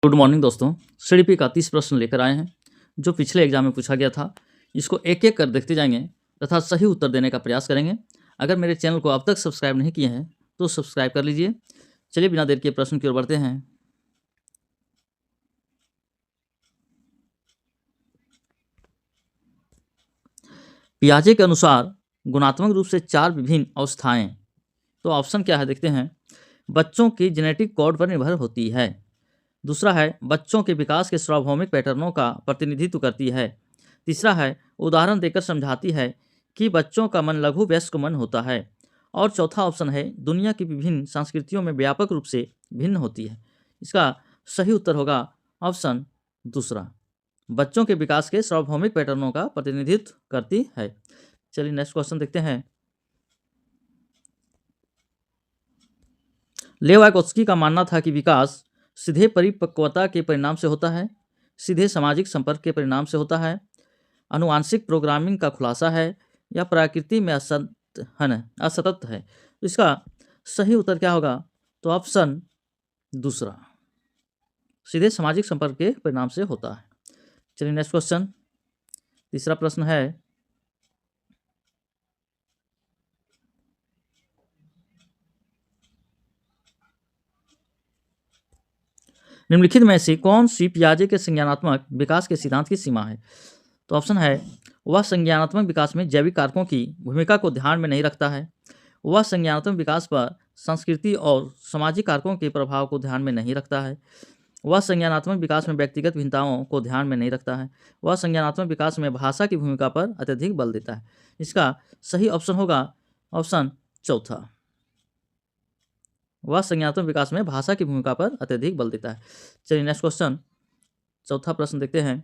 Good morning दोस्तों। CDP का 30 प्रश्न लेकर आए हैं जो पिछले एग्जाम में पूछा गया था। इसको एक एक कर देखते जाएंगे तथा सही उत्तर देने का प्रयास करेंगे। अगर मेरे चैनल को अब तक सब्सक्राइब नहीं किए हैं तो सब्सक्राइब कर लीजिए। चलिए बिना देर के प्रश्न की ओर बढ़ते हैं। पियाजे के अनुसार गुणात्मक रूप से 4 विभिन्न अवस्थाएं, तो ऑप्शन क्या है देखते हैं। बच्चों की जेनेटिक कोड पर निर्भर होती है। दूसरा है बच्चों के विकास के सार्वभौमिक पैटर्नों का प्रतिनिधित्व करती है। तीसरा है उदाहरण देकर समझाती है कि बच्चों का मन लघु वयस्क मन होता है। और चौथा ऑप्शन है दुनिया की विभिन्न संस्कृतियों में व्यापक रूप से भिन्न होती है। इसका सही उत्तर होगा ऑप्शन दूसरा, बच्चों के विकास के सार्वभौमिक पैटर्नों का प्रतिनिधित्व करती है। चलिए नेक्स्ट क्वेश्चन देखते हैं। लेवाइकोस्की का मानना था कि विकास सीधे परिपक्वता के परिणाम से होता है, सीधे सामाजिक संपर्क के परिणाम से होता है, आनुवांशिक प्रोग्रामिंग का खुलासा है, या प्रकृति में असतत है। तो इसका सही उत्तर क्या होगा? तो ऑप्शन दूसरा, सीधे सामाजिक संपर्क के परिणाम से होता है। चलिए नेक्स्ट क्वेश्चन, तीसरा प्रश्न है, निम्नलिखित में से कौन सी पियाजे के संज्ञानात्मक विकास के सिद्धांत की सीमा है? तो ऑप्शन है वह संज्ञानात्मक विकास में जैविक कारकों की भूमिका को ध्यान में नहीं रखता है, वह संज्ञानात्मक विकास पर संस्कृति और सामाजिक कारकों के प्रभाव को ध्यान में नहीं रखता है, वह संज्ञानात्मक विकास में व्यक्तिगत भिन्नताओं को ध्यान में नहीं रखता है, वह संज्ञानात्मक विकास में भाषा की भूमिका पर अत्यधिक बल देता है। इसका सही ऑप्शन होगा ऑप्शन चौथा, वह संज्ञानात्मक विकास में भाषा की भूमिका पर अत्यधिक बल देता है। चलिए नेक्स्ट क्वेश्चन, चौथा प्रश्न देखते हैं।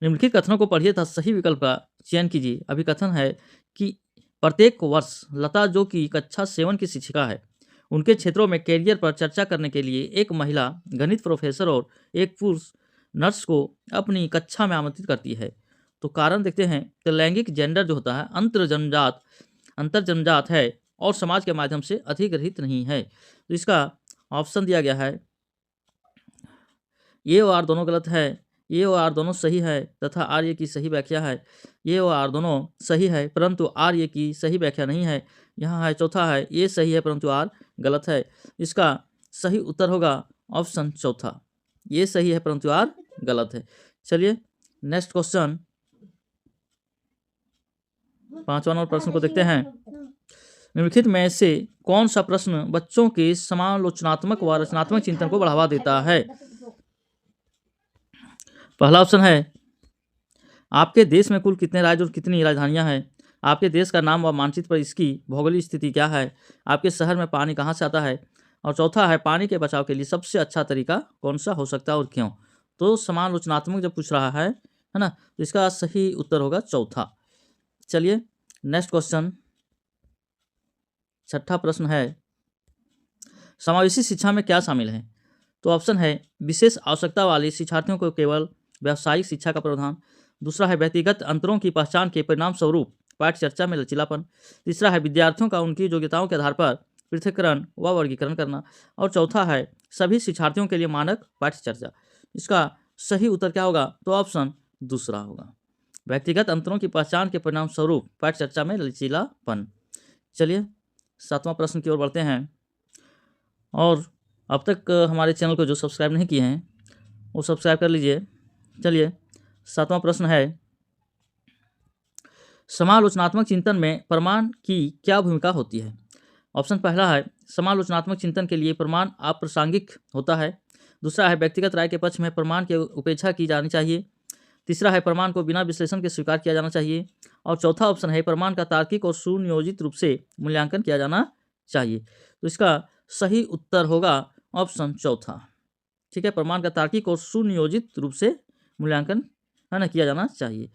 निम्नलिखित कथनों को पढ़िए तथा सही विकल्प का चयन कीजिए। अभी कथन है कि प्रत्येक वर्ष लता जो कि कक्षा 7 की शिक्षिका है, उनके क्षेत्रों में कैरियर पर चर्चा करने के लिए एक महिला गणित प्रोफेसर और एक पुरुष नर्स को अपनी कक्षा में आमंत्रित करती है। तो कारण देखते हैं कि लैंगिक जेंडर जो होता है अंतर जन्मजात है और समाज के माध्यम से अधिग्रहित नहीं है। तो इसका ऑप्शन दिया गया है ये और आर दोनों गलत है, ये और आर दोनों सही है तथा आर ये की सही व्याख्या है। ये और आर दोनों सही है परंतु आर ये की सही व्याख्या नहीं है। यहाँ है चौथा है ये सही है परंतु आर गलत है। इसका सही उत्तर होगा ऑप्शन चौथा, ये सही है परंतु आर गलत है। चलिए नेक्स्ट क्वेश्चन, पांचवा नंबर प्रश्न को देखते हैं। निम्नलिखित में से कौन सा प्रश्न बच्चों के समालोचनात्मक व रचनात्मक चिंतन को बढ़ावा देता है? पहला ऑप्शन है आपके देश में कुल कितने राज्य और कितनी राजधानियां हैं? आपके देश का नाम व मानचित्र पर इसकी भौगोलिक स्थिति क्या है? आपके शहर में पानी कहाँ से आता है? और चौथा है पानी के बचाव के लिए सबसे अच्छा तरीका कौन सा हो सकता है और क्यों? तो समालोचनात्मक जब पूछ रहा है ना, तो इसका सही उत्तर होगा चौथा। चलिए नेक्स्ट क्वेश्चन, छठा प्रश्न है, समावेशी शिक्षा में क्या शामिल है? तो ऑप्शन है विशेष आवश्यकता वाले शिक्षार्थियों को केवल व्यावसायिक शिक्षा का प्रावधान। दूसरा है व्यक्तिगत अंतरों की पहचान के परिणाम स्वरूप पाठ्य चर्चा में लचीलापन। तीसरा है विद्यार्थियों का उनकी योग्यताओं के आधार पर पृथक्करण व वर्गीकरण करना। और चौथा है सभी शिक्षार्थियों के लिए मानक पाठ्य चर्चा। इसका सही उत्तर क्या होगा? तो ऑप्शन दूसरा होगा, व्यक्तिगत अंतरों की पहचान के परिणाम स्वरूप पाठ्य चर्चा में लचीलापन। चलिए सातवां प्रश्न की ओर बढ़ते हैं। और अब तक हमारे चैनल को जो सब्सक्राइब नहीं किए हैं वो सब्सक्राइब कर लीजिए। चलिए सातवां प्रश्न है, समालोचनात्मक चिंतन में प्रमाण की क्या भूमिका होती है? ऑप्शन पहला है समालोचनात्मक चिंतन के लिए प्रमाण अप्रासंगिक होता है। दूसरा है व्यक्तिगत राय के पक्ष में प्रमाण की उपेक्षा की जानी चाहिए। तीसरा है प्रमाण को बिना विश्लेषण के स्वीकार किया जाना चाहिए। और चौथा ऑप्शन है प्रमाण का तार्किक और सुनियोजित रूप से मूल्यांकन किया जाना चाहिए। तो इसका सही उत्तर होगा ऑप्शन चौथा, ठीक है, प्रमाण का तार्किक और सुनियोजित रूप से मूल्यांकन है ना किया जाना चाहिए।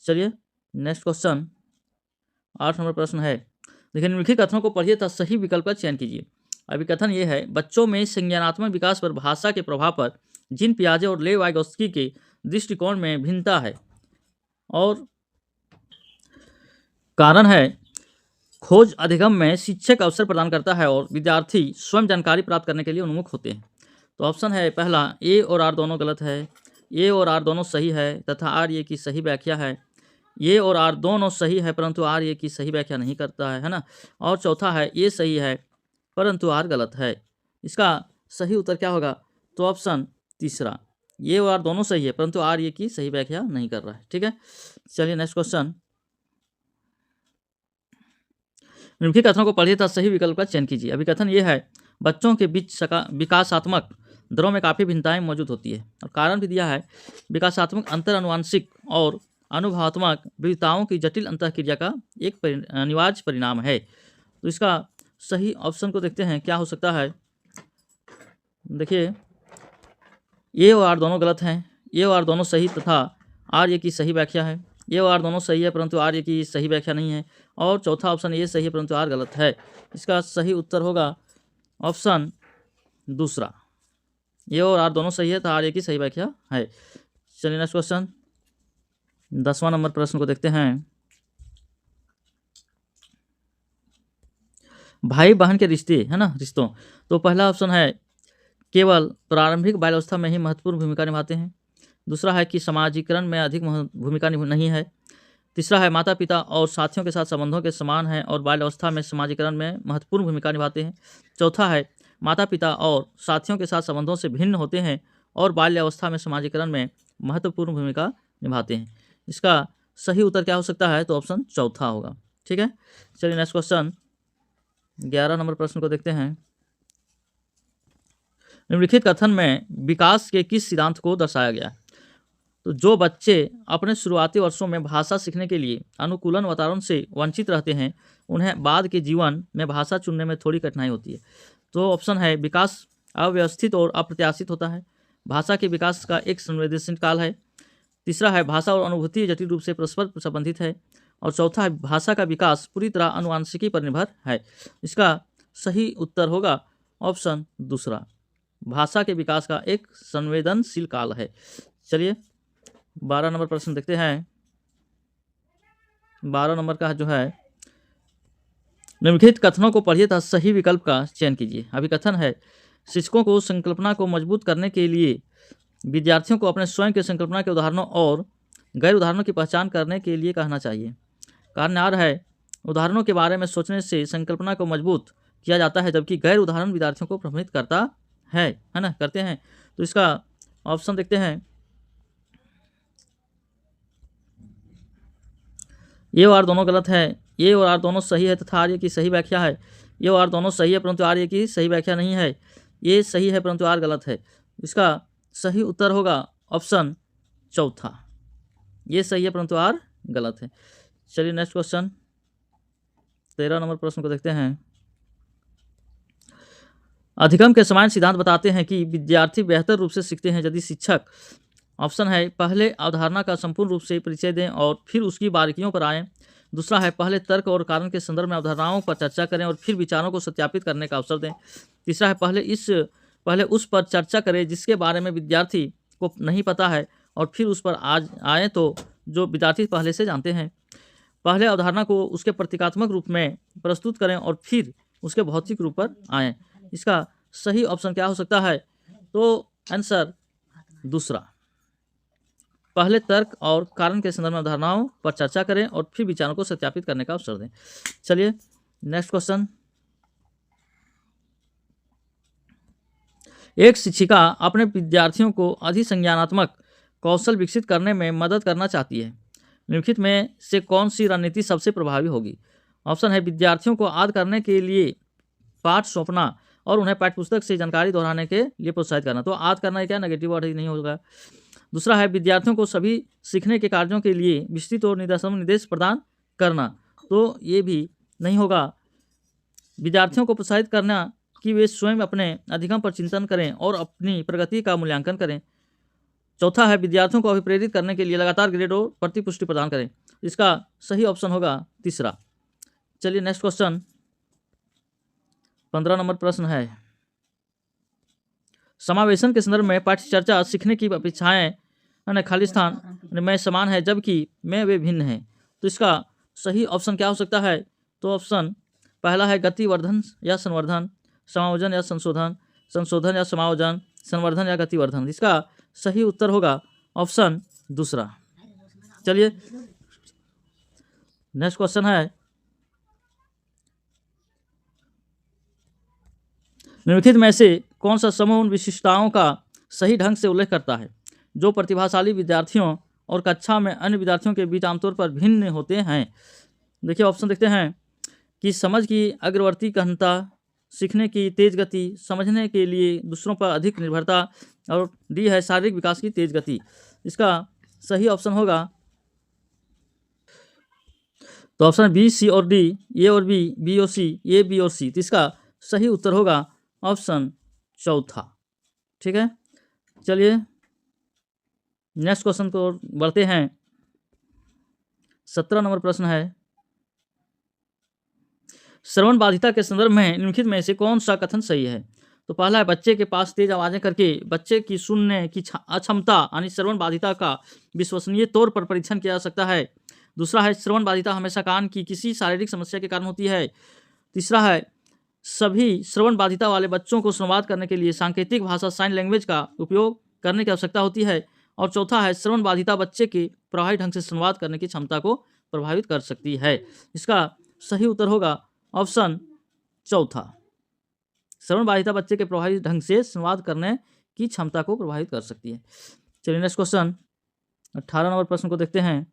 चलिए नेक्स्ट क्वेश्चन, 8 नंबर प्रश्न है, देखिए निम्नलिखित कथनों को पढ़िए तथा सही विकल्प का चयन कीजिए। अभी कथन ये है बच्चों में संज्ञानात्मक विकास पर भाषा के प्रभाव पर जीन पियाजे और लेवाइगोस्की के दृष्टिकोण में भिन्नता है। और कारण है खोज अधिगम में शिक्षक अवसर प्रदान करता है और विद्यार्थी स्वयं जानकारी प्राप्त करने के लिए उन्मुख होते हैं। तो ऑप्शन है पहला, ए और आर दोनों गलत है, ए और आर दोनों सही है तथा आर ए की सही व्याख्या है, ए और आर दोनों सही है परंतु आर ए की सही व्याख्या नहीं करता है ना। और चौथा है ए सही है परंतु आर गलत है। इसका सही उत्तर क्या होगा? तो ऑप्शन तीसरा, ये और आर दोनों सही है परंतु आर ए की सही व्याख्या नहीं कर रहा है। ठीक है, चलिए नेक्स्ट क्वेश्चन। निम्नलिखित कथनों को पढ़िए तथा सही विकल्प का चयन कीजिए। अभी कथन ये है, बच्चों के बीच विकासात्मक दरों में काफ़ी भिन्नताएं मौजूद होती है। और कारण भी दिया है, विकासात्मक अंतर अनुवांशिक और अनुभवात्मक विविधताओं की जटिल अंतःक्रिया का एक अनिवार्य परिणाम है। तो इसका सही ऑप्शन को देखते हैं क्या हो सकता है। देखिए, ए और आर दोनों गलत हैं, ए और आर दोनों सही तथा आर ए की सही व्याख्या है। ए और आर दोनों सही है परंतु आर ए की सही व्याख्या नहीं है। और चौथा ऑप्शन ए सही है परंतु आर गलत है। इसका सही उत्तर होगा ऑप्शन दूसरा, ए और आर दोनों सही है तो आर ए की सही व्याख्या है। चलिए नेक्स्ट क्वेश्चन, 10वां नंबर प्रश्न को देखते हैं। भाई बहन के रिश्ते है ना, रिश्तों। तो पहला ऑप्शन है केवल प्रारंभिक बाल्यावस्था में ही महत्वपूर्ण भूमिका निभाते हैं। दूसरा है कि समाजीकरण में अधिक भूमिका नहीं है। तीसरा है माता पिता और साथियों के साथ संबंधों के समान हैं और बाल्यावस्था में समाजीकरण में महत्वपूर्ण भूमिका निभाते हैं। चौथा है माता पिता और साथियों के साथ संबंधों से भिन्न होते हैं और बाल्यावस्था में समाजीकरण में महत्वपूर्ण भूमिका निभाते हैं। इसका सही उत्तर क्या हो सकता है? तो ऑप्शन चौथा होगा। ठीक है, चलिए नेक्स्ट क्वेश्चन, 11 नंबर प्रश्न को देखते हैं। निम्नलिखित कथन में विकास के किस सिद्धांत को दर्शाया गया? तो जो बच्चे अपने शुरुआती वर्षों में भाषा सीखने के लिए अनुकूलन वातावरण से वंचित रहते हैं, उन्हें बाद के जीवन में भाषा चुनने में थोड़ी कठिनाई होती है। तो ऑप्शन है विकास अव्यवस्थित और अप्रत्याशित होता है। भाषा के विकास का एक संवेदनशील काल है। तीसरा है भाषा और अनुभूति जटिल रूप से परस्पर संबंधित है। और चौथा है भाषा का विकास पूरी तरह अनुवांशिकी पर निर्भर है। इसका सही उत्तर होगा ऑप्शन दूसरा, भाषा के विकास का एक संवेदनशील काल है। चलिए 12 नंबर प्रश्न देखते हैं। 12 नंबर का जो है, निम्नलिखित कथनों को पढ़िए तथा सही विकल्प का चयन कीजिए। अभी कथन है, शिक्षकों को संकल्पना को मजबूत करने के लिए विद्यार्थियों को अपने स्वयं के संकल्पना के उदाहरणों और गैर उदाहरणों की पहचान करने के लिए कहना चाहिए। कारण आर है, उदाहरणों के बारे में सोचने से संकल्पना को मजबूत किया जाता है जबकि गैर उदाहरण विद्यार्थियों को प्रभावित करता है ना, करते हैं। तो इसका ऑप्शन देखते हैं, ए और आर दोनों गलत है, ए और आर दोनों सही है तथा आर ए की सही व्याख्या है। ए और आर दोनों सही है परंतु आर ए की सही व्याख्या नहीं है। ए सही है परंतु आर गलत है। इसका सही उत्तर होगा ऑप्शन चौथा, ये सही है परंतु आर गलत है। चलिए नेक्स्ट क्वेश्चन, 13 नंबर प्रश्न को देखते हैं। अधिगम के समान सिद्धांत बताते हैं कि विद्यार्थी बेहतर रूप से सीखते हैं यदि शिक्षक, ऑप्शन है पहले अवधारणा का संपूर्ण रूप से परिचय दें और फिर उसकी बारीकियों पर आएँ। दूसरा है पहले तर्क और कारण के संदर्भ में अवधारणाओं पर चर्चा करें और फिर विचारों को सत्यापित करने का अवसर दें। तीसरा है पहले उस पर चर्चा करें जिसके बारे में विद्यार्थी को नहीं पता है और फिर उस पर आज आए तो जो विद्यार्थी पहले से जानते हैं। पहले अवधारणा को उसके प्रतीकात्मक रूप में प्रस्तुत करें और फिर उसके भौतिक रूप पर आएँ। इसका सही ऑप्शन क्या हो सकता है? तो आंसर दूसरा, पहले तर्क और कारण के संदर्भ में अवधारणाओं पर चर्चा करें और फिर विचारों को सत्यापित करने का अवसर दें। चलिए नेक्स्ट क्वेश्चन, एक शिक्षिका अपने विद्यार्थियों को अधिसंज्ञानात्मक कौशल विकसित करने में मदद करना चाहती है। निम्नलिखित में से कौन सी रणनीति सबसे प्रभावी होगी? ऑप्शन है विद्यार्थियों को याद करने के लिए पाठ सौंपना और उन्हें पाठ्यपुस्तक से जानकारी दोहराने के लिए प्रोत्साहित करना। तो याद करना क्या नेगेटिव वर्ड ही नहीं होगा। दूसरा है विद्यार्थियों को सभी सीखने के कार्यों के लिए विस्तृत और निर्देश प्रदान करना। तो ये भी नहीं होगा। विद्यार्थियों को प्रोत्साहित करना कि वे स्वयं अपने अधिगम पर चिंतन करें और अपनी प्रगति का मूल्यांकन करें। चौथा है विद्यार्थियों को अभिप्रेरित करने के लिए लगातार ग्रेड और प्रतिपुष्टि प्रदान करें। इसका सही ऑप्शन होगा तीसरा। चलिए नेक्स्ट क्वेश्चन, 15 नंबर प्रश्न है, समावेशन के संदर्भ में पाठ्य चर्चा सीखने की अपेक्षाएं खाली स्थान में समान है जबकि में वे भिन्न हैं। तो इसका सही ऑप्शन क्या हो सकता है? तो ऑप्शन पहला है गतिवर्धन या संवर्धन, समायोजन या संशोधन, संशोधन या समायोजन, संवर्धन या गतिवर्धन। इसका सही उत्तर होगा ऑप्शन दूसरा। चलिए नेक्स्ट क्वेश्चन है, निम्नलिखित में से कौन सा समूह उन विशिष्टताओं का सही ढंग से उल्लेख करता है जो प्रतिभाशाली विद्यार्थियों और कक्षा में अन्य विद्यार्थियों के बीच आमतौर पर भिन्न होते हैं। देखिए ऑप्शन देखते हैं कि समझ की अग्रवर्ती गहनता, सीखने की तेज गति, समझने के लिए दूसरों पर अधिक निर्भरता, और डी है शारीरिक विकास की तेज गति। इसका सही ऑप्शन होगा तो ऑप्शन बी, सी और डी, ए और बी, बी और सी, ए बी और सी। तो इसका सही उत्तर होगा ऑप्शन चौथा। ठीक है, चलिए नेक्स्ट क्वेश्चन को बढ़ते हैं। 17 नंबर प्रश्न है, श्रवण बाधिता के संदर्भ में निम्नलिखित में से कौन सा कथन सही है। तो पहला है बच्चे के पास तेज आवाजें करके बच्चे की सुनने की अक्षमता यानी श्रवण बाधिता का विश्वसनीय तौर पर परीक्षण किया जा सकता है। दूसरा है श्रवण बाधिता हमेशा कान की किसी शारीरिक समस्या के कारण होती है। तीसरा है सभी श्रवण बाधिता वाले बच्चों को संवाद करने के लिए सांकेतिक भाषा साइन लैंग्वेज का उपयोग करने की आवश्यकता होती है। और चौथा है श्रवण बाधिता बच्चे के प्रभावी ढंग से संवाद करने की क्षमता को प्रभावित कर सकती है। इसका सही उत्तर होगा ऑप्शन चौथा, श्रवण बाधिता बच्चे के प्रभावी ढंग से संवाद करने की क्षमता को प्रभावित कर सकती है। चलिए नेक्स्ट क्वेश्चन 18 नंबर प्रश्न को देखते हैं।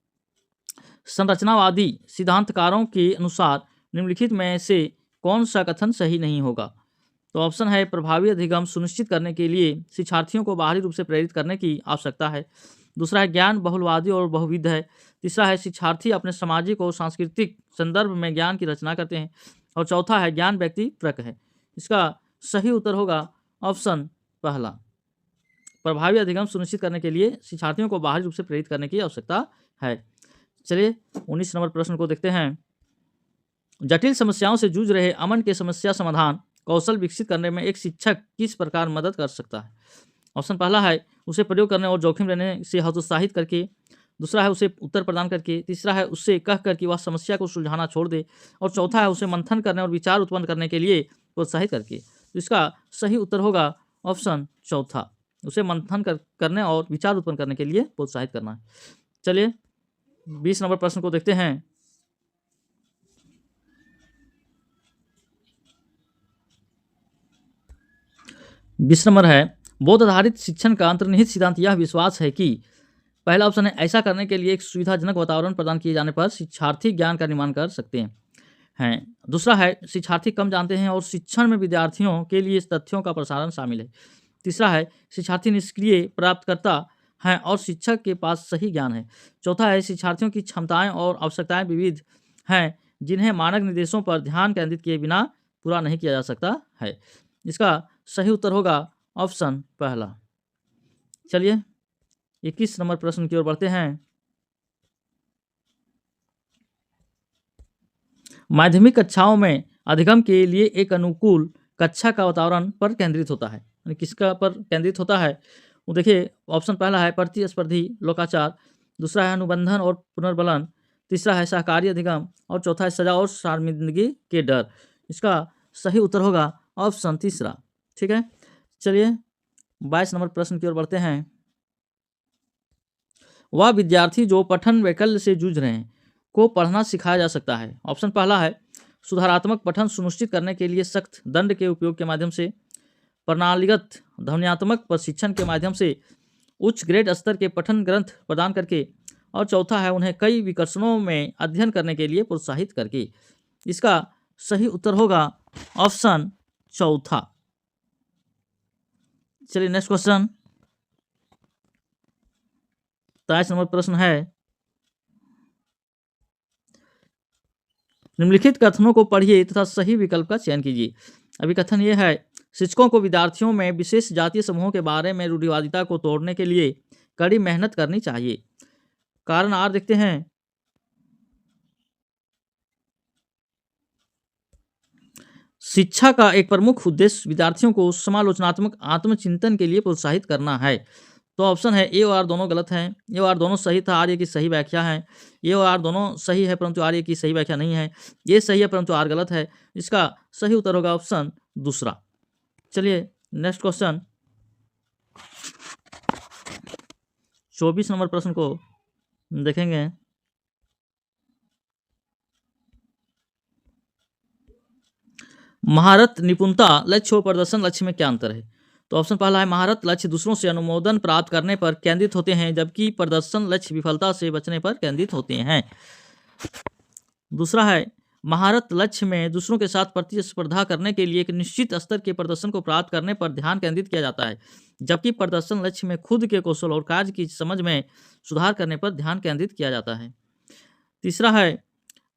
संरचनावादी सिद्धांतकारों के अनुसार निम्नलिखित में से कौन सा कथन सही नहीं होगा। तो ऑप्शन है प्रभावी अधिगम सुनिश्चित करने के लिए शिक्षार्थियों को बाहरी रूप से प्रेरित करने की आवश्यकता है। दूसरा है ज्ञान बहुलवादी और बहुविध है। तीसरा है शिक्षार्थी अपने सामाजिक और सांस्कृतिक संदर्भ में ज्ञान की रचना करते हैं। और चौथा है ज्ञान व्यक्तिपरक है। इसका सही उत्तर होगा ऑप्शन पहला, प्रभावी अधिगम सुनिश्चित करने के लिए शिक्षार्थियों को बाहरी रूप से प्रेरित करने की आवश्यकता है। चलिए 19 नंबर प्रश्न को देखते हैं। जटिल समस्याओं से जूझ रहे अमन के समस्या समाधान कौशल विकसित करने में एक शिक्षक किस प्रकार मदद कर सकता है। ऑप्शन पहला है उसे प्रयोग करने और जोखिम लेने से हतोत्साहित करके। दूसरा है उसे उत्तर प्रदान करके। तीसरा है उससे कहकर कि वह समस्या को सुलझाना छोड़ दे। और चौथा है उसे मंथन करने और विचार उत्पन्न करने के लिए प्रोत्साहित करके। तो इसका सही उत्तर होगा ऑप्शन चौथा, उसे मंथन करने और विचार उत्पन्न करने के लिए प्रोत्साहित करना है। चलिए 20 नंबर प्रश्न को देखते हैं। बीस नंबर है बोध आधारित शिक्षण का अंतर्निहित सिद्धांत यह विश्वास है कि पहला ऑप्शन है ऐसा करने के लिए एक सुविधाजनक वातावरण प्रदान किए जाने पर शिक्षार्थी ज्ञान का निर्माण कर सकते हैं। दूसरा है शिक्षार्थी कम जानते हैं और शिक्षण में विद्यार्थियों के लिए तथ्यों का प्रसारण शामिल है। तीसरा है शिक्षार्थी निष्क्रिय प्राप्तकर्ता हैं और शिक्षक के पास सही ज्ञान है। चौथा है शिक्षार्थियों की क्षमताएं और आवश्यकताएं विविध हैं जिन्हें मानक निर्देशों पर ध्यान केंद्रित किए बिना पूरा नहीं किया जा सकता है। इसका सही उत्तर होगा ऑप्शन पहला। चलिए 21 नंबर प्रश्न की ओर बढ़ते हैं। माध्यमिक कक्षाओं में अधिगम के लिए एक अनुकूल कक्षा का वातावरण पर केंद्रित होता है। यानी किसका पर केंद्रित होता है वो देखिए। ऑप्शन पहला है प्रतिस्पर्धी लोकाचार। दूसरा है अनुबंधन और पुनर्बलन। तीसरा है सहकारी अधिगम। और चौथा है सजा और शर्मिंदगी के डर। इसका सही उत्तर होगा ऑप्शन तीसरा। ठीक है, चलिए 22 नंबर प्रश्न की ओर बढ़ते हैं। वह विद्यार्थी जो पठन वैकल्य से जूझ रहे हैं को पढ़ना सिखाया जा सकता है। ऑप्शन पहला है सुधारात्मक पठन सुनिश्चित करने के लिए सख्त दंड के उपयोग के माध्यम से, प्रणालीगत ध्वन्यात्मक प्रशिक्षण के माध्यम से, उच्च ग्रेड स्तर के पठन ग्रंथ प्रदान करके, और चौथा है उन्हें कई विकर्षणों में अध्ययन करने के लिए प्रोत्साहित करके। इसका सही उत्तर होगा ऑप्शन चौथा। चलिए नेक्स्ट क्वेश्चन 23 नंबर प्रश्न है। निम्नलिखित कथनों को पढ़िए तथा सही विकल्प का चयन कीजिए। अभी कथन ये है शिक्षकों को विद्यार्थियों में विशेष जातीय समूहों के बारे में रूढ़िवादिता को तोड़ने के लिए कड़ी मेहनत करनी चाहिए। कारण आर देखते हैं। शिक्षा का एक प्रमुख उद्देश्य विद्यार्थियों को समालोचनात्मक आत्मचिंतन के लिए प्रोत्साहित करना है। तो ऑप्शन है ए और आर दोनों गलत हैं। ए और आर दोनों सही था, आर ए की सही व्याख्या है। ए और आर दोनों सही है परंतु आर ए की सही व्याख्या नहीं है। ये सही है परंतु आर गलत है। इसका सही उत्तर होगा ऑप्शन दूसरा। चलिए नेक्स्ट क्वेश्चन 24 नंबर प्रश्न को देखेंगे। महारत, निपुणता, लक्ष्य और प्रदर्शन लक्ष्य में क्या अंतर है? तो ऑप्शन पहला है महारत लक्ष्य दूसरों से अनुमोदन प्राप्त करने पर केंद्रित होते हैं, जबकि प्रदर्शन लक्ष्य विफलता से बचने पर केंद्रित होते हैं। दूसरा है महारत लक्ष्य में दूसरों के साथ प्रतिस्पर्धा करने के लिए एक निश्चित स्तर के प्रदर्शन को प्राप्त करने पर ध्यान केंद्रित किया जाता है, जबकि प्रदर्शन लक्ष्य में खुद के कौशल और कार्य की समझ में सुधार करने पर ध्यान केंद्रित किया जाता है। तीसरा है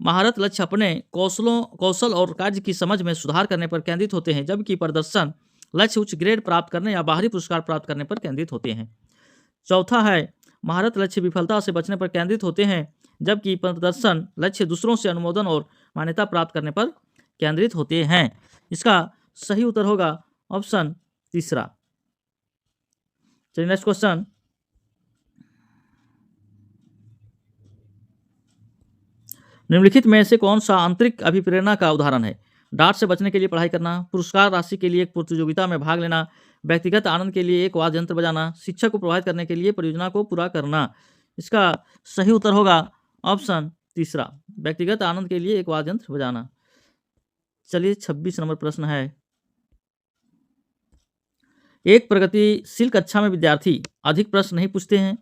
महारत लक्ष्य अपने कौशल और कार्य की समझ में सुधार करने पर केंद्रित होते हैं, जबकि प्रदर्शन लक्ष्य उच्च ग्रेड प्राप्त करने या बाहरी पुरस्कार प्राप्त करने पर केंद्रित होते हैं। चौथा है महारत लक्ष्य विफलता से बचने पर केंद्रित होते हैं, जबकि प्रदर्शन लक्ष्य दूसरों से अनुमोदन और मान्यता प्राप्त करने पर केंद्रित होते हैं। इसका सही उत्तर होगा ऑप्शन तीसरा। चलिए नेक्स्ट क्वेश्चन। निम्नलिखित में से कौन सा आंतरिक अभिप्रेरणा का उदाहरण है? डांट से बचने के लिए पढ़ाई करना, पुरस्कार राशि के लिए एक प्रतियोगिता में भाग लेना, व्यक्तिगत आनंद के लिए एक वाद्य यंत्र बजाना, शिक्षक को प्रभावित करने के लिए परियोजना को पूरा करना। इसका सही उत्तर होगा ऑप्शन तीसरा, व्यक्तिगत आनंद के लिए एक वाद्य यंत्र बजाना। चलिए 26 नंबर प्रश्न है। एक प्रगतिशील कक्षा में विद्यार्थी अधिक प्रश्न नहीं पूछते हैं,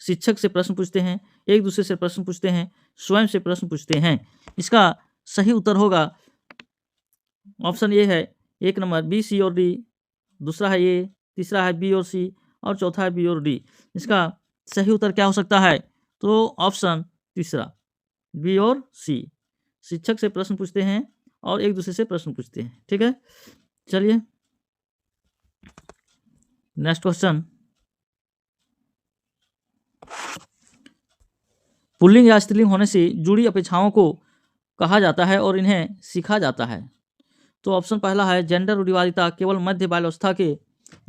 शिक्षक से प्रश्न पूछते हैं, एक दूसरे से प्रश्न पूछते हैं, स्वयं से प्रश्न पूछते हैं। इसका सही उत्तर होगा ऑप्शन ए है, एक नंबर बी, सी और डी, दूसरा है ए, तीसरा है बी और सी और चौथा है बी और डी। इसका सही उत्तर क्या हो सकता है? तो ऑप्शन तीसरा, बी और सी, शिक्षक से प्रश्न पूछते हैं और एक दूसरे से प्रश्न पूछते हैं। ठीक है, चलिए नेक्स्ट क्वेश्चन। पुल्लिंग या स्त्रीलिंग होने से जुड़ी अपेक्षाओं को कहा जाता है और इन्हें सीखा जाता है। तो ऑप्शन पहला है जेंडर रूढ़िवादिता केवल मध्य बाल्यावस्था के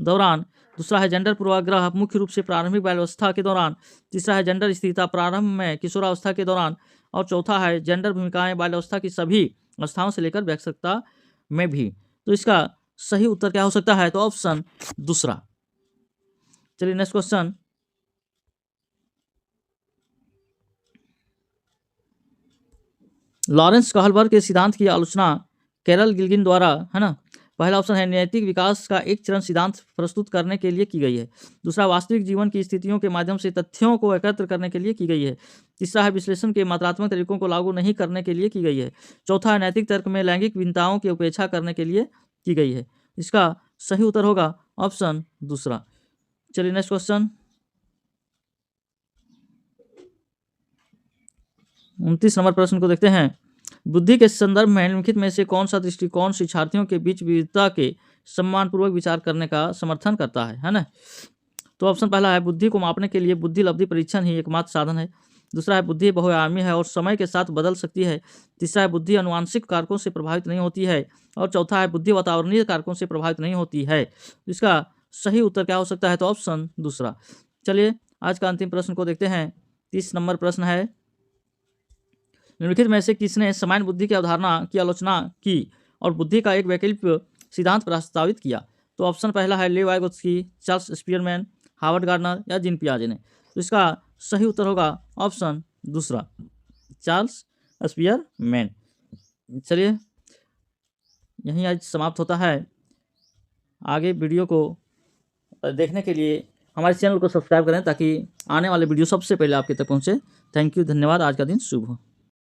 दौरान, दूसरा है जेंडर पूर्वाग्रह मुख्य रूप से प्रारंभिक बाल्यावस्था के दौरान, तीसरा है जेंडर स्थिरता प्रारंभ में किशोरावस्था के दौरान और चौथा है जेंडर भूमिकाएं बाल्यावस्था की सभी अवस्थाओं से लेकर वयस्कता में भी। तो इसका सही उत्तर क्या हो सकता है? तो ऑप्शन दूसरा। चलिए नेक्स्ट क्वेश्चन। लॉरेंस कहलबर्ग के सिद्धांत की आलोचना कैरल गिल्गिन द्वारा, है ना, पहला ऑप्शन है नैतिक विकास का एक चरण सिद्धांत प्रस्तुत करने के लिए की गई है, दूसरा वास्तविक जीवन की स्थितियों के माध्यम से तथ्यों को एकत्र करने के लिए की गई है, तीसरा है विश्लेषण के मात्रात्मक तरीकों को लागू नहीं करने के लिए की गई है, चौथा है नैतिक तर्क में लैंगिक भिन्नताओं की उपेक्षा करने के लिए की गई है। इसका सही उत्तर होगा ऑप्शन दूसरा। चलिए नेक्स्ट क्वेश्चन। 29 नंबर प्रश्न को देखते हैं। बुद्धि के संदर्भ में निम्नलिखित में से कौन सा दृष्टिकोण शिक्षार्थियों के बीच विविधता के सम्मानपूर्वक विचार करने का समर्थन करता है ना? तो ऑप्शन पहला है बुद्धि को मापने के लिए बुद्धि लब्धि परीक्षण ही एकमात्र साधन है, दूसरा है बुद्धि बहुआयामी है और समय के साथ बदल सकती है, तीसरा है बुद्धि अनुवांशिक कारकों से प्रभावित नहीं होती है और चौथा है बुद्धि वातावरणीय कारकों से प्रभावित नहीं होती है। इसका सही उत्तर क्या हो सकता है? तो ऑप्शन दूसरा। चलिए आज का अंतिम प्रश्न को देखते हैं। 30 नंबर प्रश्न है, निम्नलिखित में से किसने सामान्य बुद्धि की अवधारणा की आलोचना की और बुद्धि का एक वैकल्पिक सिद्धांत प्रस्तावित किया? तो ऑप्शन पहला है लेव Vygotsky, Charles Spearman, Harvard gardener या जीन पियाजे ने। तो इसका सही उत्तर होगा ऑप्शन दूसरा, चार्ल्स स्पीयरमैन। चलिए यहीं आज समाप्त होता है। आगे वीडियो को देखने के लिए हमारे चैनल को सब्सक्राइब करें ताकि आने वाले वीडियो सबसे पहले आपके तक पहुंचे। थैंक यू, धन्यवाद। आज का दिन शुभ हो।